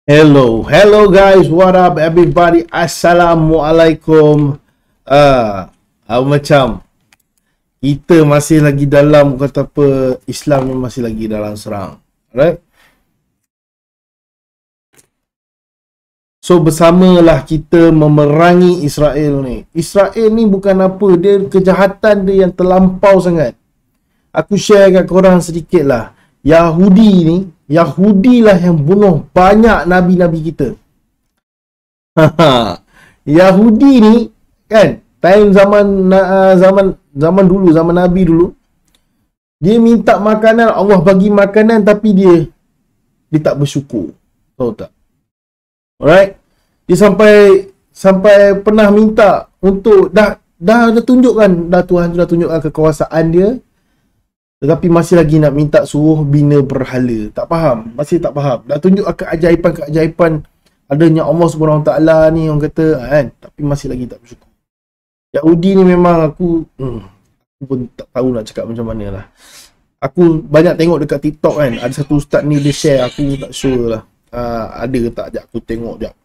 Hello guys, what up everybody? Assalamualaikum. Macam kita masih lagi dalam kata apa, Islam ni masih lagi dalam serang. Alright? So bersamalah kita memerangi Israel ni. Israel ni bukan apa, dia kejahatan dia yang terlampau sangat. Aku share kat korang sedikit lah. Yahudi lah yang bunuh banyak nabi-nabi kita. Yahudi ni kan, time zaman dulu, zaman Nabi dulu, dia minta makanan, Allah bagi makanan, tapi dia tak bersyukur. Tahu tak? Alright? Dia sampai pernah minta untuk dah tunjukkan, Tuhan dah tunjukkan kekuasaan dia, tetapi masih lagi nak minta suruh bina berhala. Tak faham, masih tak faham. Dah tunjuk keajaiban adanya Allah SWT ni, orang kata kan, tapi masih lagi tak bersyukur. Yahudi ni memang aku pun tak tahu nak cakap macam mana lah. Aku banyak tengok dekat TikTok kan, ada satu ustaz ni dia share, aku tak sure lah ada ke tak, sekejap aku tengok sekejap.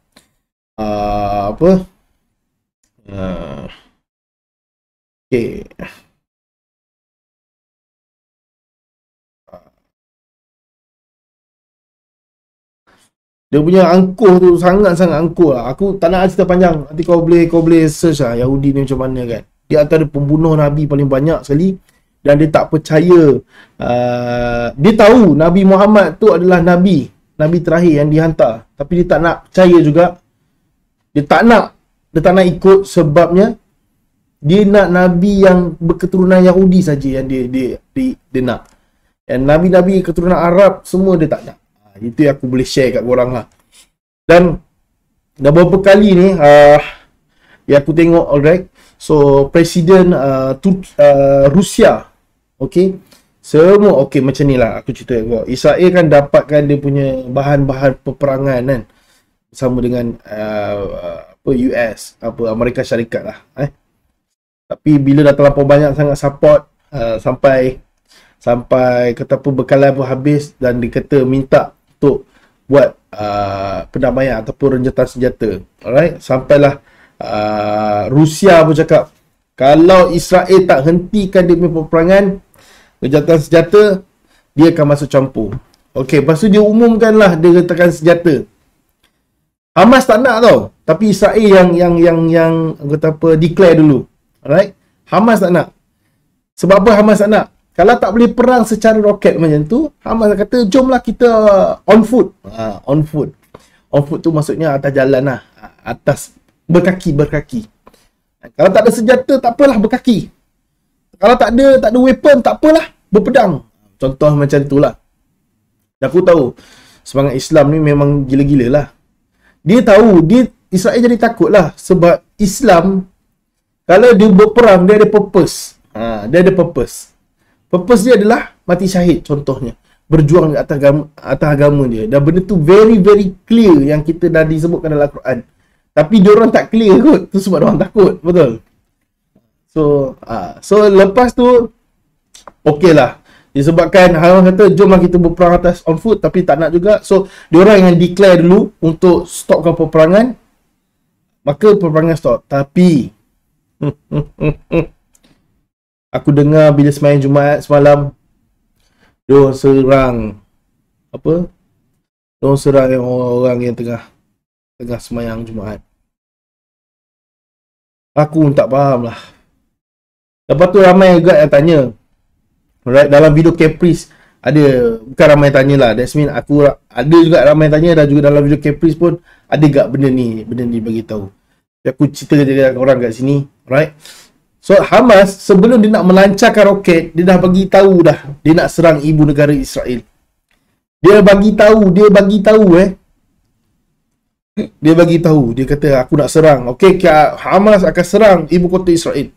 Okay. Dia punya angkuh tu sangat-sangat angkuh lah. Aku tak nak cerita panjang. Nanti kau boleh search lah Yahudi ni macam mana kan. Dia antara pembunuh Nabi paling banyak sekali. Dan dia tak percaya. Dia tahu Nabi Muhammad tu adalah Nabi terakhir yang dihantar. Tapi dia tak nak percaya juga. Dia tak nak ikut, sebabnya dia nak Nabi yang berketurunan Yahudi saja yang dia nak. Dan Nabi-Nabi keturunan Arab semua dia tak nak. Itu yang aku boleh share kat korang lah. Dan dah beberapa kali ni yang aku tengok, alright. So Presiden Rusia, okay, semua okay macam ni lah. Aku cerita kau, Israel kan dapatkan dia punya bahan-bahan peperangan kan, bersama dengan US, Amerika Syarikat lah. Tapi bila dah terlampau banyak sangat support, sampai kata apa, bekalan pun habis, dan dia kata minta untuk buat pendamaian ataupun renjatan senjata. Alright, sampailah Rusia pun cakap kalau Israel tak hentikan dia punya peperangan, renjatan senjata, dia akan masuk campur. Okey, lepas tu dia umumkanlah dia letakkan senjata. Hamas tak nak tau, tapi Israel yang kata apa, declare dulu. Alright, Hamas tak nak. Sebab apa Hamas tak nak? Kalau tak boleh perang secara roket macam tu, Hamas kata jomlah kita on foot. On foot. On foot tu maksudnya atas jalan lah. Atas berkaki. Kalau tak ada senjata, tak apalah berkaki. Kalau tak ada weapon, tak apalah berpedang. Contoh macam tu lah. Dan aku tahu semangat Islam ni memang gila-gila lah. Dia tahu, Israel jadi takut lah. Sebab Islam, kalau dia berperang, dia ada purpose. Dia ada purpose. Purpose dia adalah mati syahid, contohnya. Berjuang di atas agama dia. Dan benda tu very very clear yang kita dah disebutkan dalam Al-Quran. Tapi diorang tak clear kot. Tu sebab diorang takut. Betul? So lepas tu, okey lah. Disebabkan Hamas kata jomlah kita berperang atas on foot, tapi tak nak juga. So diorang yang declare dulu untuk stopkan peperangan. Maka peperangan stop. Tapi aku dengar bila sembahyang Jumaat semalam, diorang serang diorang serang orang yang tengah sembahyang Jumaat. Aku tak faham lah. Lepas tu ramai juga yang tanya, alright, dalam video Caprice ada, bukan ramai tanya lah, that's mean aku ada juga ramai tanya, dan juga dalam video Caprice pun ada gak benda ni bagi tahu. Aku cerita je orang kat sini, alright. So Hamas sebelum dia nak melancarkan roket, dia dah bagi tahu dah dia nak serang ibu negara Israel. Dia bagi tahu, dia kata aku nak serang. Okey, Hamas akan serang ibu kota Israel.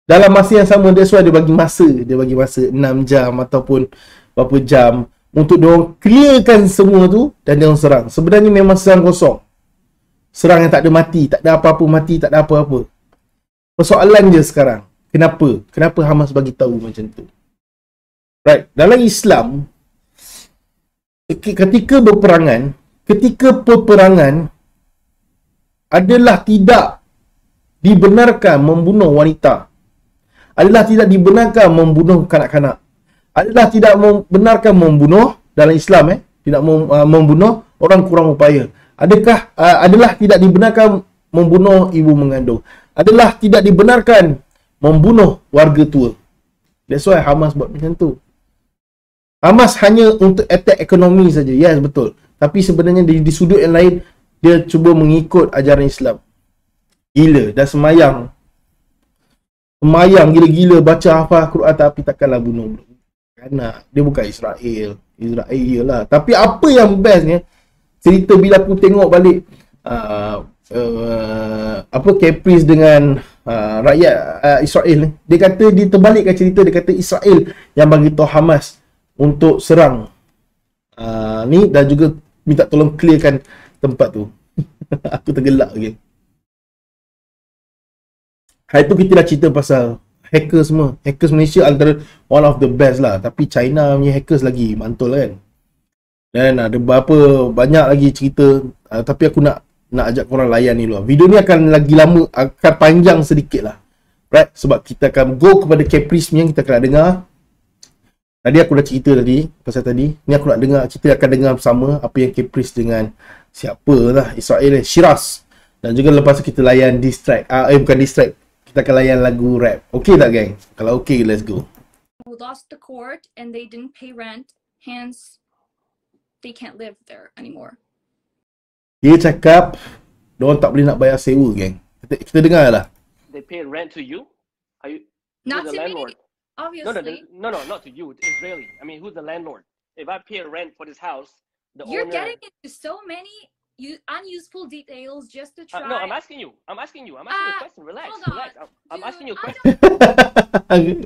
Dalam masa yang sama, dia dia bagi masa 6 jam ataupun berapa jam untuk diorang clearkan semua tu, dan diorang serang. Sebenarnya memang serang kosong. Serang yang tak ada mati, tak ada apa-apa mati, tak ada apa-apa. Persoalan dia sekarang, kenapa Hamas bagi tahu macam tu? Right, dalam Islam ketika peperangan adalah tidak dibenarkan membunuh wanita, adalah tidak dibenarkan membunuh kanak-kanak, adalah tidak membenarkan membunuh dalam Islam tidak membunuh orang kurang upaya, adalah tidak dibenarkan membunuh ibu mengandung, adalah tidak dibenarkan membunuh warga tua. That's why Hamas buat macam tu. Hamas hanya untuk attack ekonomi saja. Yes, betul. Tapi sebenarnya di sudut yang lain dia cuba mengikut ajaran Islam. Gila, dah semayang gila-gila, baca hafal Quran tapi takkanlah bunuh. Kerana dia bukan Israel lah. Tapi apa yang bestnya, cerita bila aku tengok balik Caprice dengan rakyat Israel ni, dia kata, dia terbalikkan cerita, dia kata Israel yang bagi tahu Hamas untuk serang ni, dan juga minta tolong clearkan tempat tu. Aku tergelak lagi. Hari tu kita dah cerita pasal hacker semua. Hackers Malaysia antara one of the best lah. Tapi China punya hackers lagi mantul kan. Dan ada berapa banyak lagi cerita. Tapi aku nak ajak korang layan ni dulu. Video ni akan lagi lama, akan panjang sedikit lah. Right? Sebab kita akan go kepada Caprice punya, kita akan nak dengar. Tadi aku dah cerita tadi, pasal tadi. Ni aku nak dengar, kita akan dengar bersama apa yang Caprice dengan siapa lah, Israel Shiraz. Dan juga lepas tu kita layan distract. Bukan distract. Kita akan layan lagu rap. Okay tak geng? Kalau okay, let's go. Who lost the court and they didn't pay rent, hence they can't live there anymore. Dia cakap diorang tak boleh nak bayar sewa geng. Kita dengar lah. They pay rent to you? Are you Not the to landlord? me, obviously. No, not to you. It's Israeli. I mean, who's the landlord? If I pay rent for this house, the You're owner... getting into so many unuseful details just to try. No, I'm asking you. I'm asking you a question. Relax. I'm asking you a question.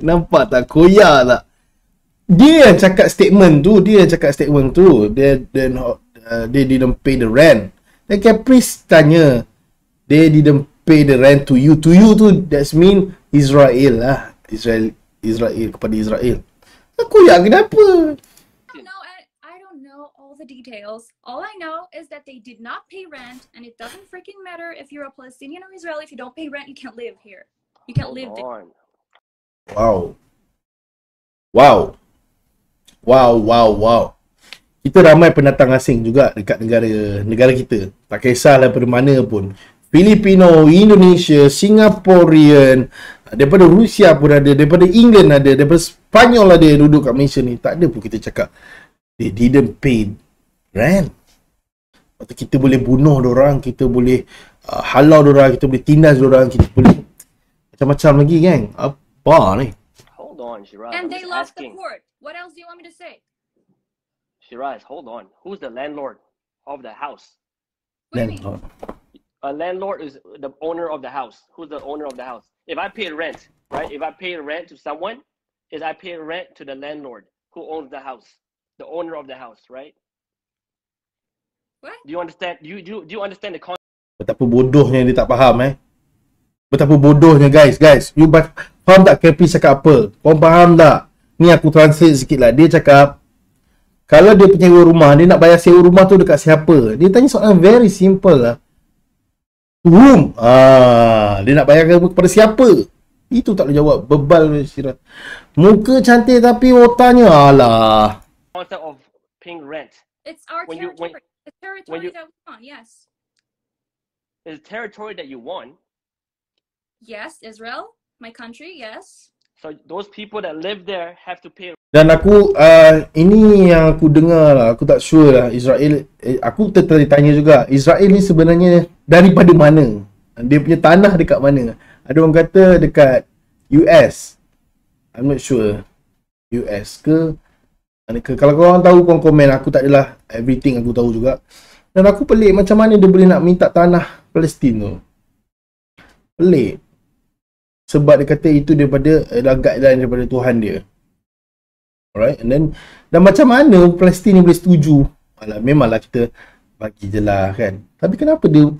Nampak tak? Koyak tak? Dia yang cakap statement tu. They didn't pay the rent. Dan Caprice tanya, they didn't pay the rent to you. To you tu, that's mean Israel lah. Israel kepada Israel. Koyak kenapa? I don't know all the details. All I know is that they did not pay rent, and it doesn't freaking matter if you're a Palestinian or Israeli. If you don't pay rent, you can't live here. You can't live there. Wow. Kita ramai pendatang asing juga dekat negara kita. Tak kisahlah daripada mana pun. Filipino, Indonesia, Singaporean, daripada Rusia pun ada, daripada England ada, daripada Spanyol ada yang duduk kat Malaysia ni. Tak ada pun kita cakap they didn't pay rent. Lepas tu kita boleh bunuh dorang, kita boleh halau dorang, kita boleh tindas dorang, kita boleh macam-macam lagi geng. Apa ni? Hold on, Shiraz. And they lost the court. What else do you want me to say? Shiraz, hold on. Who's the landlord of the house? What do you mean? A landlord is the owner of the house. Who's the owner of the house? If I pay rent, right? If I pay rent to someone, I pay rent to the landlord who owns the house, the owner of the house, right? What? Do you understand? Do you understand the concept? Betapa bodohnya dia tak faham Betapa bodohnya guys. You faham tak Caprice cakap apa? Korang faham tak? Ni aku translate sikit lah. Dia cakap, kalau dia penyewa rumah, dia nak bayar sewa rumah tu dekat siapa? Dia tanya soalan very simple lah. Whom? Dia nak bayar kepada siapa? Itu tak boleh jawab. Bebal Shiraz. Muka cantik tapi otaknya alah. Concept of paying rent. It's our territory. The territory that we want, yes. It's territory that you want. Yes, Israel, my country, yes. So those people that live there have to pay. Dan aku, ini yang aku dengar lah, aku tak sure lah Israel, aku tertanya juga, Israel ni sebenarnya daripada mana? Dia punya tanah dekat mana? Ada orang kata dekat US. I'm not sure. US ke? Kalau korang tahu, korang komen. Aku tak adalah everything aku tahu juga. Dan aku pelik macam mana dia boleh nak minta tanah Palestin tu. Pelik. Sebab dia kata itu daripada guideline daripada Tuhan dia. Alright, and dan macam mana Palestin ni boleh setuju? Alah, memanglah kita bagi je lah kan. Tapi kenapa dia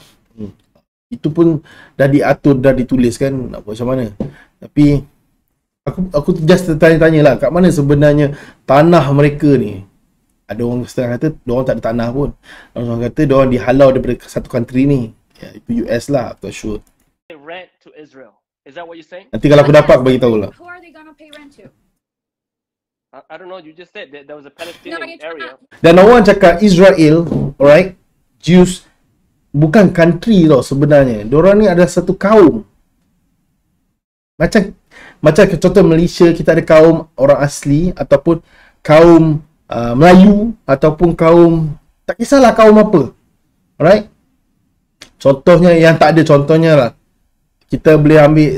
itu pun dah diatur, dah ditulis kan, nak buat macam mana? Tapi aku just tanya-tanya lah, kat mana sebenarnya tanah mereka ni? Ada orang setengah kata diorang tak ada tanah pun. Orang kata diorang dihalau daripada satu country ni. Ya, itu US lah, I'm not sure. Rent to Israel. Is that what you're saying? Nanti kalau aku dapat aku bagi tahu lah. Who are they gonna pay rent to? I don't know. You just said that there was a Palestinian area. Dan orang cakap Israel, alright, Jews bukan country tau sebenarnya. Diorang ni ada satu kaum. Macam contoh Malaysia, kita ada kaum orang asli ataupun kaum Melayu ataupun kaum, tak kisahlah kaum apa. Alright? Contohnya yang tak ada contohnya lah. Kita boleh ambil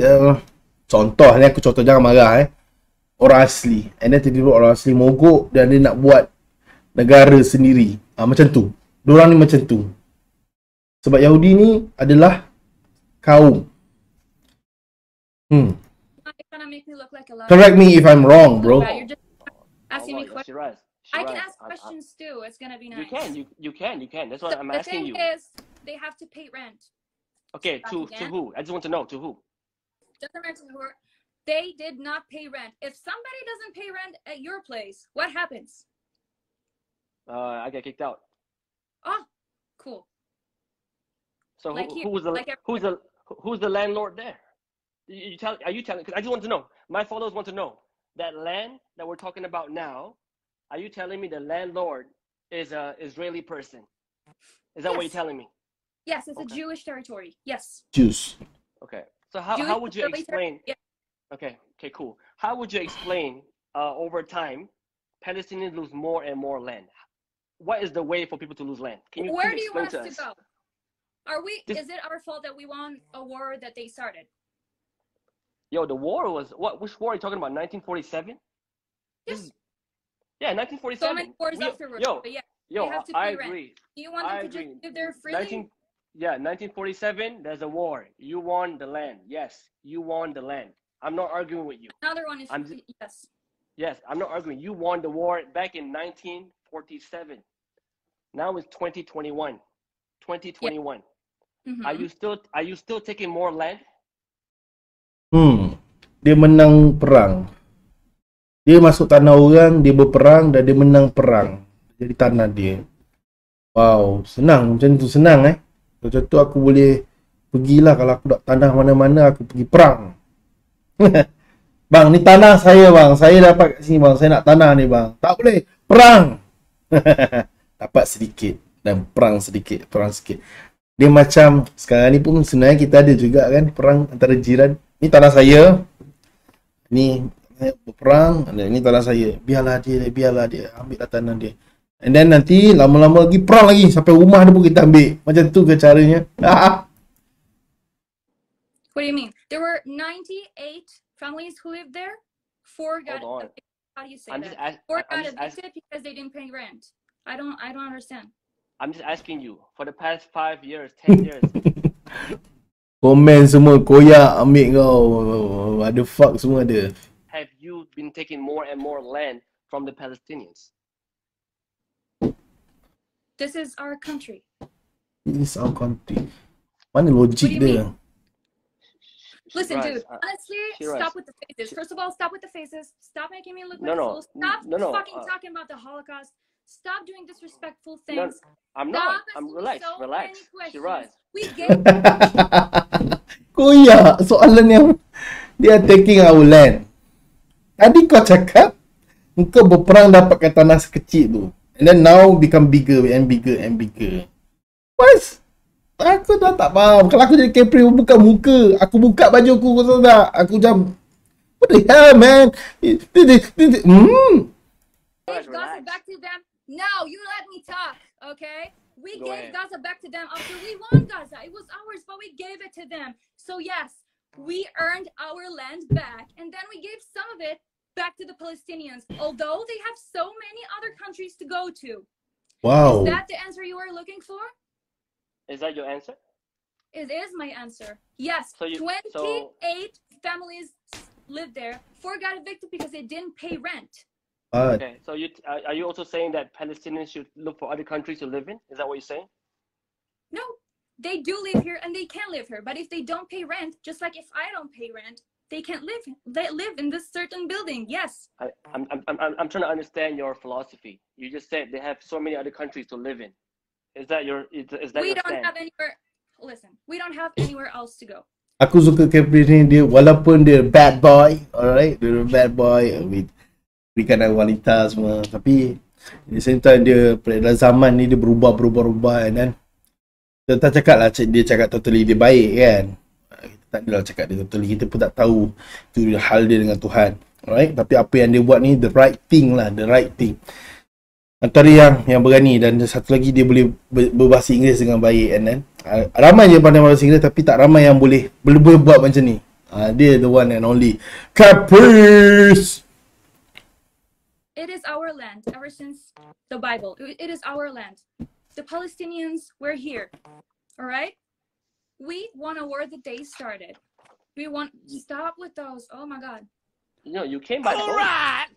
contoh ni, aku contoh, jangan marah orang asli. And then tiba-tiba orang asli mogok dan dia nak buat negara sendiri. Macam tu. Diorang ni macam tu. Sebab Yahudi ni adalah kaum. Correct me if I'm wrong, bro. You're just asking me questions. I can ask questions too. It's gonna be nice. You can. That's what I'm asking you. The thing is, they have to pay rent. Okay, to who? I just want to know, to who? Doesn't matter who. They did not pay rent. If somebody doesn't pay rent at your place, what happens? I get kicked out. Oh, cool. So who's the landlord there? Are you telling? Because I just want to know. My followers want to know that land that we're talking about now. Are you telling me the landlord is a Israeli person? Is that what you're telling me? Yes, it's a Jewish territory. Yes. Jews. Okay. So how would you explain? Yeah. Okay, cool. How would you explain over time Palestinians lose more and more land? What is the way for people to lose land? Can you Where do you explain want us to go? Is it our fault that we won a war that they started? Yo, the war was what? Which war are you talking about? 1947? Yes. Yeah, 1947. So many wars afterwards. But yeah, they have to pay rent. Do you want them to just live there freely? 1947. There's a war. You won the land. Yes, you won the land. I'm not arguing with you. Another one is yes. Yes, I'm not arguing. You won the war back in 1947. Now it's 2021. 2021. Yeah. Are you still taking more land? Dia menang perang. Dia masuk tanah orang, dia berperang dan dia menang perang. Jadi tanah dia. Wow, senang macam tu, senang Macam tu aku boleh pergilah, kalau aku nak tanah mana-mana aku pergi perang. Bang, ni tanah saya bang. Saya dapat kat sini bang. Saya nak tanah ni bang. Tak boleh. Perang. Dapat sedikit dan perang sedikit, perang sikit. Dia macam sekarang ni pun sebenarnya kita ada juga kan perang antara jiran. Ni tanah saya. Ni berperang, ni tanah saya. Biarlah dia ambil tanah dia. And then nanti lama-lama lagi perang lagi sampai rumah dia pun kita ambil. Macam tu ke caranya? What do you mean? There were 98 families who lived there. 4 got evicted. How do you say that? 4 got evicted because they didn't pay rent. I don't understand. I'm just asking you, for the past 5 years, 10 years. Komen semua koyak ambil kau. Ada fuck semua ada. Have you been taking more and more land from the Palestinians? This is our country. This is our country. Mana logik dia? Listen, dude, honestly, stop with the faces. First of all, stop with the faces. Stop making me look like a fool. Stop fucking talking about the Holocaust. Stop doing disrespectful things. No, I'm not. I'm relax. Shiraz. We gave Koyak soalan yang dia taking our land. Tadi kau cakap kau berperang dapatkan tanah sekecil tu. And then now become bigger and bigger and bigger. What? Aku dah tak faham. Kalau aku jadi Capri, buka muka. Aku buka baju aku, kau tahu tak? Aku jam. What the hell, man? Gaza back to them. No, you let me talk, okay? We gave Gaza back to them after we won Gaza. It was ours, but we gave it to them. So yes, we earned our land back, and then we gave some of it back to the Palestinians, although they have so many other countries to go to. Wow. Is that the answer you are looking for? Is that your answer? It is my answer. Yes, 28 families lived there. 4 got evicted because they didn't pay rent. Okay, so are you also saying that Palestinians should look for other countries to live in? Is that what you're saying? No, they do live here and they can live here. But if they don't pay rent, just like if I don't pay rent, they can't live. They live in this certain building. Yes. I'm trying to understand your philosophy. You just said they have so many other countries to live in. Is that your We your don't stand? have anywhere. Listen, we don't have anywhere else to go. Aku suka Capri ni, dia walaupun dia bad boy, alright, dia bad boy with berikan wanita semua, tapi di same time dia pada zaman ni dia berubah kan. Kita tak cakap lah dia cakap totally dia baik kan. Kita tak adalah cakap dia totally, kita pun tak tahu itu hal dia dengan Tuhan. Alright, tapi apa yang dia buat ni the right thing lah, the right thing. Antara yang berani, dan satu lagi dia boleh berbahasa Inggeris dengan baik kan. Ramai je pandai bahasa Inggeris tapi tak ramai yang boleh buat macam ni. Dia the one and only Caprice. It is our land ever since the Bible. It is our land. The Palestinians were here. All right? We want a war that they started. We want stop with those. Oh my God. You know, you came by boat.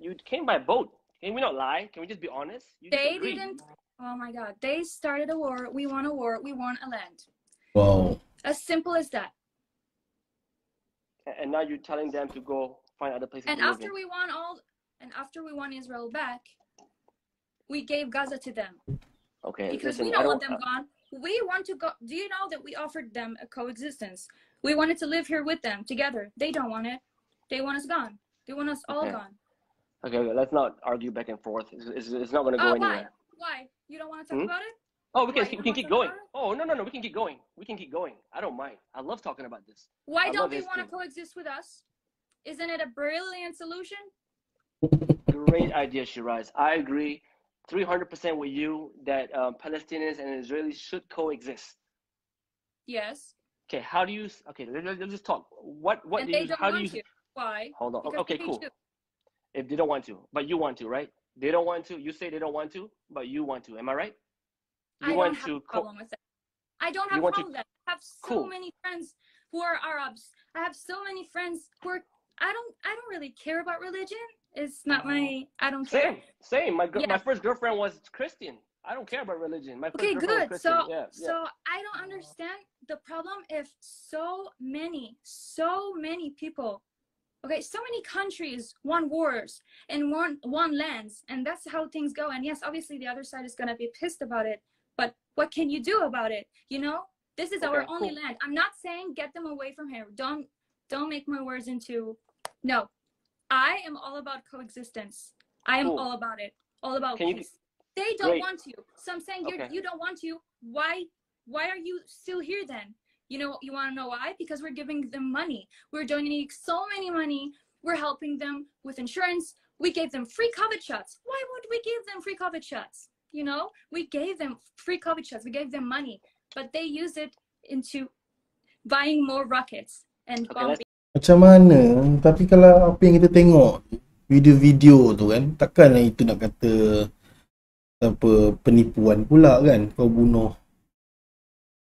You came by boat. Can we not lie? Can we just be honest? They didn't. Oh my God. They started a war. We want a war. We want a land. Wow. As simple as that. And now you're telling them to go find other places. And after we won Israel back, we gave Gaza to them. Okay. Because listen, we don't want them gone. We want to go. Do you know that we offered them a coexistence? We wanted to live here with them together. They don't want it. They want us gone. They want us all gone. Okay, let's not argue back and forth. It's not going to go anywhere. Why? You don't want to talk about it? Oh, we can keep going. Oh, no, we can keep going. We can keep going. I don't mind. I love talking about this. Why don't you want to coexist with us? Isn't it a brilliant solution? Great idea, Shiraz. I agree 300% with you that Palestinians and Israelis should coexist. Yes. Okay, how do you... Okay, let's just talk. What and do they you... don't How want do you... to. Why? Hold on. Because Okay, cool. If they don't want to, but you want to, right? They don't want to. You say they don't want to, but you want to. Am I right? I don't have a problem with that. I don't have a problem with that. I have so many friends who are Arabs. I have so many friends who are... I don't really care about religion. It's not my... I don't care. Same. My first girlfriend was Christian. I don't care about religion. My first girlfriend was Christian. So I don't understand the problem if so many people... Okay, so many countries won wars and won lands, and that's how things go. And yes, obviously the other side is gonna be pissed about it, but what can you do about it? You know, this is our only land. I'm not saying get them away from here. Don't make my words into... No, I am all about coexistence. I am all about it. All about peace. They don't want to. So I'm saying you don't want to. Why are you still here then? You know, you want to know why? Because we're giving them money. We're donating so many money. We're helping them with insurance. We gave them free COVID shots. Why would we give them free COVID shots? You know, we gave them free COVID shots. We gave them money, but they use it into buying more rockets and bombing. Macam mana? Tapi kalau apa yang kita tengok video-video tu kan, takkanlah itu nak kata apa penipuan pula kan? Kau bunuh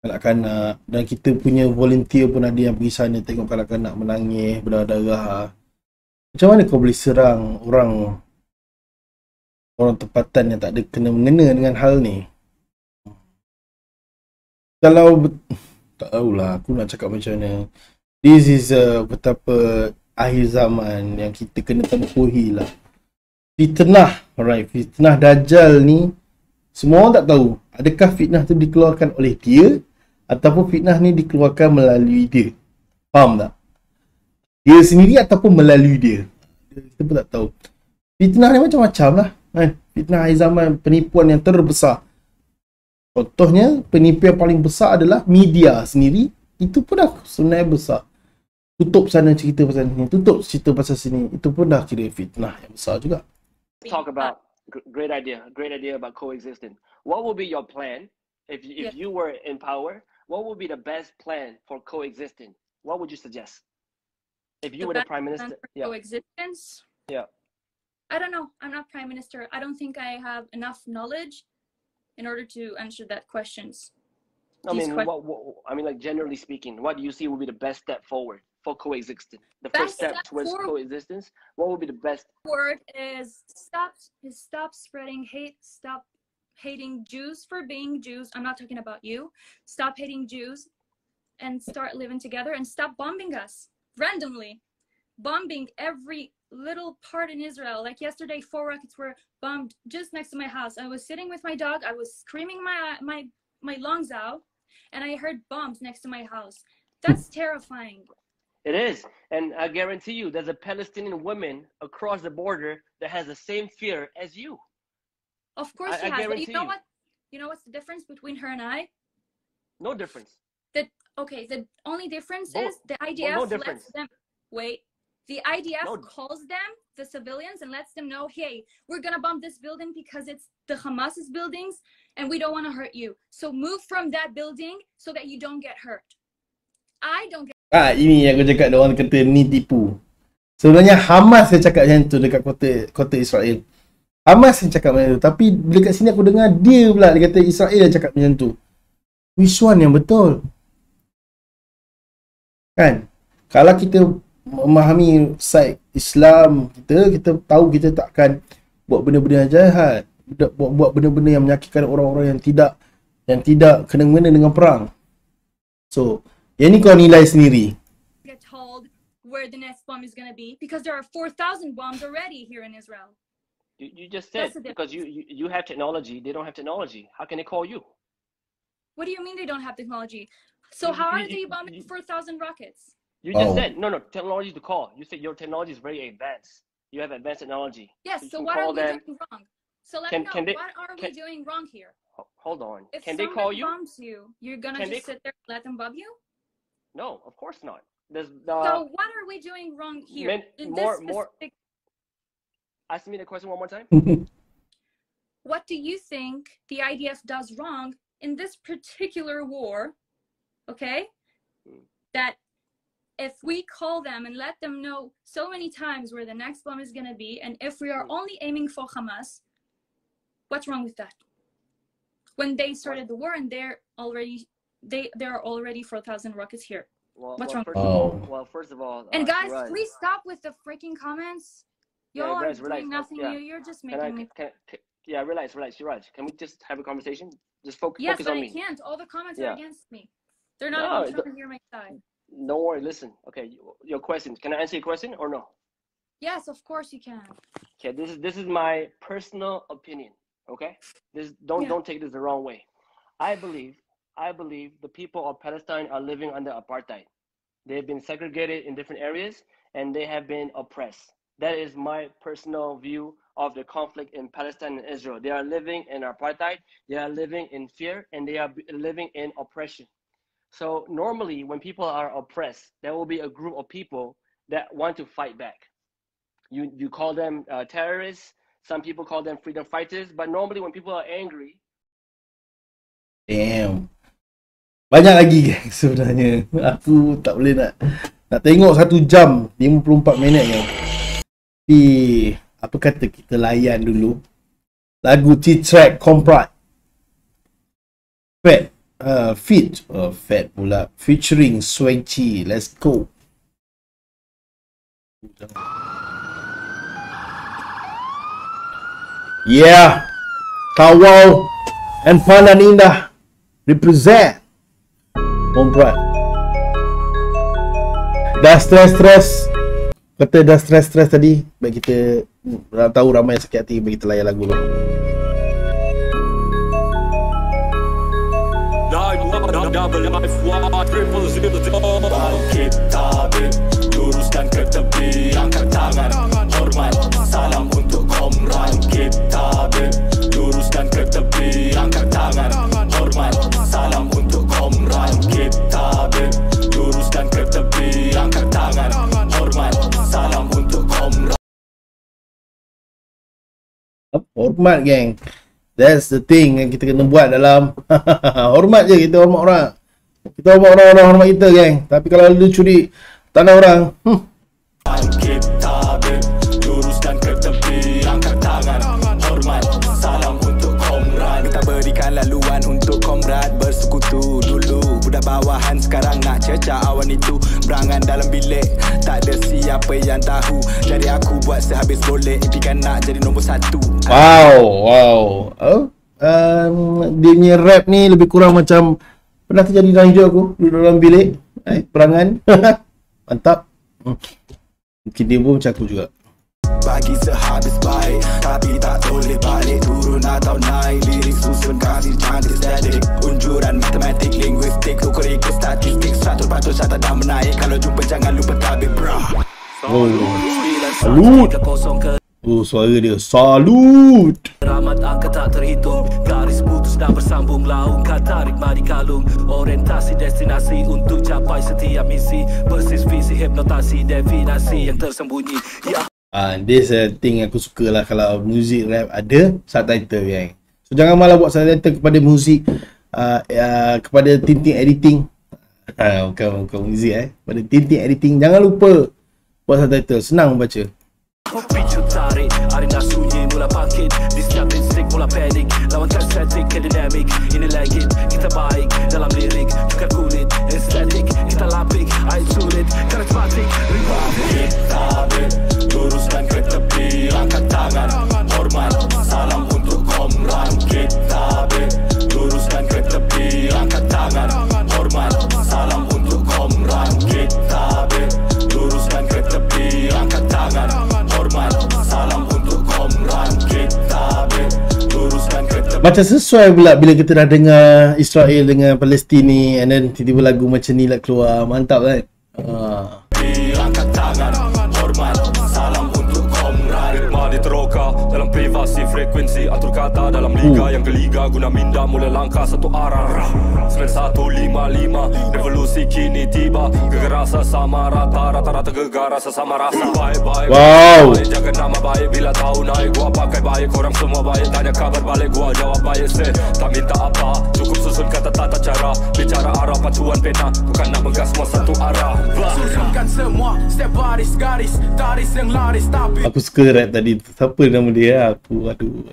kanak-kanak, dan kita punya volunteer pun ada yang pergi sana tengok kanak-kanak menangis berdarah-darah. Macam mana kau boleh serang orang tempatan yang tak ada kena-mengena dengan hal ni? Kalau tak tahulah aku nak cakap macam mana. This is betapa akhir zaman yang kita kena tempuhi lah. Fitnah, alright, fitnah Dajjal ni semua orang tak tahu adakah fitnah tu dikeluarkan oleh dia ataupun fitnah ni dikeluarkan melalui dia. Faham tak? Dia sendiri ataupun melalui dia. Kita pun tak tahu. Fitnah ni macam-macam lah. Fitnah akhir zaman, penipuan yang terbesar. Contohnya, penipu yang paling besar adalah media sendiri. Itu pun dah sebenarnya besar. Tutup sana cerita pasal sini, tutup cerita pasal sini. Itu pun dah kira fitnah yang besar juga. Talk about great idea about coexisting. What would be your plan if you were in power? What would be the best plan for coexisting? What would you suggest? If you were the prime minister, coexistence. Yeah. I don't know. I'm not prime minister. I don't think I have enough knowledge in order to answer that questions. I mean, like generally speaking, what do you see would be the best step forward for coexisting? The first step towards coexistence. What would be the best word is stop spreading hate. Stop hating Jews for being Jews. I'm not talking about you. Stop hating Jews and start living together and stop bombing us randomly. bombing every little part in Israel. Like yesterday, 4 rockets were bombed just next to my house. I was sitting with my dog. I was screaming my lungs out, and I heard bombs next to my house. That's terrifying. It is. And I guarantee you, there's a Palestinian woman across the border that has the same fear as you. Of course she has. But you know what? You know what's the difference between her and I? No difference. Okay, the only difference is the IDF lets them wait. The IDF calls them, the civilians, and lets them know, hey, we're gonna bomb this building because it's the Hamas's buildings and we don't want to hurt you. So move from that building so that you don't get hurt. I don't get. Ini yang aku cakap, orang kata ni tipu. Sebenarnya Hamas yang cakap macam tu dekat kota Israel. Hamas yang cakap macam tu, tapi dekat sini aku dengar dia pula, dia kata Israel yang cakap macam tu. Which one yang betul? Kan? Kalau kita memahami side Islam kita tahu kita takkan buat benda-benda yang jahat, buat benda-benda yang menyakitkan orang-orang yang tidak kena-mengena dengan perang. So, yang ni kau nilai sendiri. Get told where the next bomb is gonna be because there are 4,000 bombs already here in Israel. You just said because you have technology, they don't have technology. How can they call you? What do you mean they don't have technology? So how are they bombing 4,000 rockets? You just said no technology to call. You said your technology is very advanced. You have advanced technology. Yes. So what are we doing wrong? So let me know what are we doing wrong here? Hold on. If can they call you? Bombs you, you're gonna just sit there and let them bomb you? No, of course not. So what are we doing wrong here? Ask me the question one more time. What do you think the IDF does wrong in this particular war? Okay, that if we call them and let them know so many times where the next bomb is gonna be, and if we are only aiming for Hamas, what's wrong with that? When they started the war and there are already 4,000 rockets here. What's wrong? First of all, and guys, please stop with the freaking comments. Y'all are doing nothing. You're just making me. Relax, Shiraj. Can we just have a conversation? Just focus on me. Yes, but I can't. All the comments are against me. They're not even trying to hear my side. Don't worry. Listen. Okay, your question. Can I answer your question or no? Yes, of course you can. Okay, this is my personal opinion. Okay, don't take this the wrong way. I believe the people of Palestine are living under apartheid. They've been segregated in different areas and they have been oppressed. That is my personal view of the conflict in Palestine and Israel. They are living in apartheid, they are living in fear, and they are living in oppression. So normally when people are oppressed, there will be a group of people that want to fight back. You call them terrorists, some people call them freedom fighters, but normally when people are angry. Damn. Banyak lagi guys sebenarnya. Aku tak boleh nak tengok 1 jam 54 minit kan. Tapi apa kata kita layan dulu lagu T-Track Comprat Fat pula featuring Swag Chi. Let's go. Yeah, Kawau and Pandan Indah represent. Comprat. Dah stress. Kata dah stress tadi. Baik kita tahu ramai sakit hati. Baik kita layan lagu dulu. Bangkit tabib, luruskan ke tepi, angkat tangan, hormat, salam untuk komrad. Bangkit tabib, luruskan ke tepi, angkat tangan, hormat, salam untuk komrad. Bangkit tabib, luruskan ke tepi, angkat tangan, hormat, salam untuk komrad. Hormat geng. That's the thing yang kita kena buat dalam hormat je, kita hormat orang. Kita hormat orang hormat kita geng. Tapi kalau dia curi tanah orang, Bangkit tabib, luruskan ke tepi, angkat tangan, hormat, salam untuk komrad. Kita berikan laluan untuk komrad bersekutu. Dulu budak bawahan, sekarang nak cecah awan itu. Berangan dalam bilik, tak ada siapa yang tahu. Jadi aku buat sehabis boleh, impikan nak jadi nombor 1. Wow. Dia punya rap ni lebih kurang macam pernah terjadi dalam hidup aku. Duduk dalam bilik, berangan. Mantap. Mungkin dia pun macam aku juga. Bagi sehabis baik, tapi tak boleh balik. Turun atau naik, lirik susun kasih cantik static. Unjuran matematik, linguistik, ukur ikut statistik. 100% catat dan menaik. Kalau jumpa jangan lupa tabik bra. Salut. Oh, suara dia salut. Rahmat angka tak terhitung, garis putus dan bersambung. Laung tarik mari kalung, orientasi destinasi untuk capai setiap misi. Persis visi hipnotasi, definasi yang tersembunyi. This thing aku suka lah kalau muzik rap ada subtitle kan. So jangan malah buat subtitle kepada muzik, kepada tinting editing. Bukan muzik pada tinting editing. Jangan lupa buat subtitle, senang baca. Picu tarik, arena sunyi mula bangkit. Di setiap instik mula panik. Lawankan static ke dinamik. Ini lagi kita baik dalam lirik. Tukar kulit, estetik. Kita lapik, air sulit. Karismatik, ribet. Tabit, luruskan ke tepi. Angkat tangan, hormat. Salam untuk komran. Kita bit, luruskan ke tepi. Angkat tangan, hormat. Salam untuk komran. Kita bit, luruskan ke tepi. Angkat tangan. Macam sesuai pula bila kita dah dengar Israel dengan Palestin ni, and then tiba-tiba lagu macam ni lah keluar. Mantap kan? Angkat tangan, hormat, salam untuk komran. Ritma diteroka dalam privasi frekuensi. Atur kata dalam liga yang geliga. Guna minda mula langkah satu arah. 9155, revolusi kini tiba. Gegar rasa sama rata, rata-rata gegar rasa sama rasa. Baik-baik, wow. jaga nama baik bila tahu naik. Gua pakai baik, korang semua baik. Tanya kabar balik, gua jawab baik. Tak minta apa, cukup susun kata tata cara. Bicara arah pacuan pena, bukan nak menggas semua satu arah. Susunkan semua, setiap baris garis, taris yang laris tapi. Aku suka rap tadi. Siapa nama dia? Aku, aduh.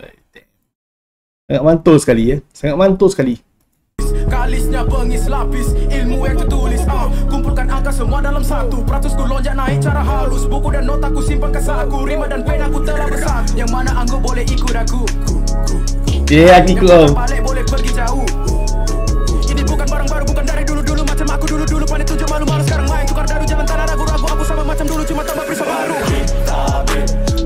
Sangat mantul sekali Sangat mantul sekali. Kalisnya pengis lapis, ilmu yang tertulis. Kumpulkan angka semua dalam 1%. Ku lonjak naik cara halus. Buku dan nota ku simpan ke saku. Rima dan pena ku telah bersatu. Yang mana anggap boleh ikut aku. Aku ikut. Balik boleh pergi jauh. Ini bukan barang baru, bukan dari dulu-dulu. Macam aku dulu-dulu pandai tunjuk malu-malu. Sekarang main tukar daru, jangan tanah ragu-ragu. Aku sama macam dulu, cuma tambah perisau baru. Kita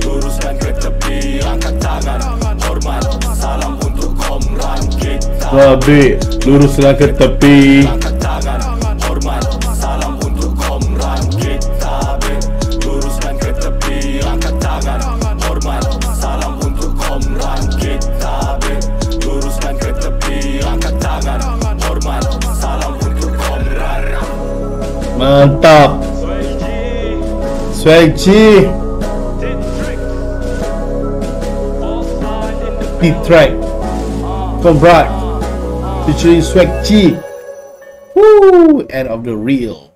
luruskan ke tepi. Angkat tangan, hormat, salam untuk komran. Kita luruskan ke tepi. angkat tangan, hormat, salam untuk komran. Kita luruskan ke tepi. Angkat tangan, hormat, salam untuk komran. Kita luruskan ke tepi. Angkat tangan, hormat, salam untuk komran. Mantap. Swag G. Deep track from Brad featuring Swag G. Woo, end of the reel.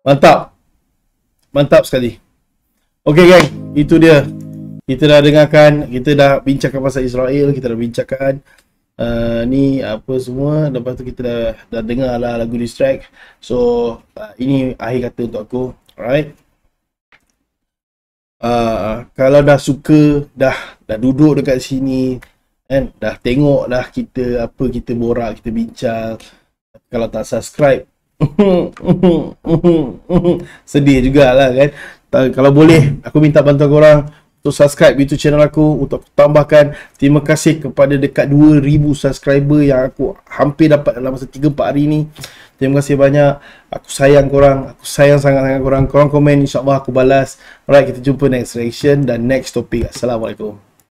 Mantap. Mantap sekali. Okay gang, itu dia. Kita dah dengarkan, kita dah bincangkan pasal Israel, kita dah bincangkan ni apa semua. Lepas tu kita dah dengar lah lagu diss track. So ini akhir kata untuk aku. Alright. Kalau dah suka, dah duduk dekat sini kan, dah tengok dah kita apa kita borak, kita bincang. Kalau tak subscribe sedih jugalah kan. Kalau boleh aku minta bantuan korang untuk subscribe YouTube channel aku, untuk tambahkan. Terima kasih kepada dekat 2000 subscriber yang aku hampir dapat dalam masa 3-4 hari ni. Terima kasih banyak. Aku sayang korang. Aku sayang sangat-sangat korang. Korang komen, insyaAllah aku balas. Alright, kita jumpa next reaction dan next topik. Assalamualaikum.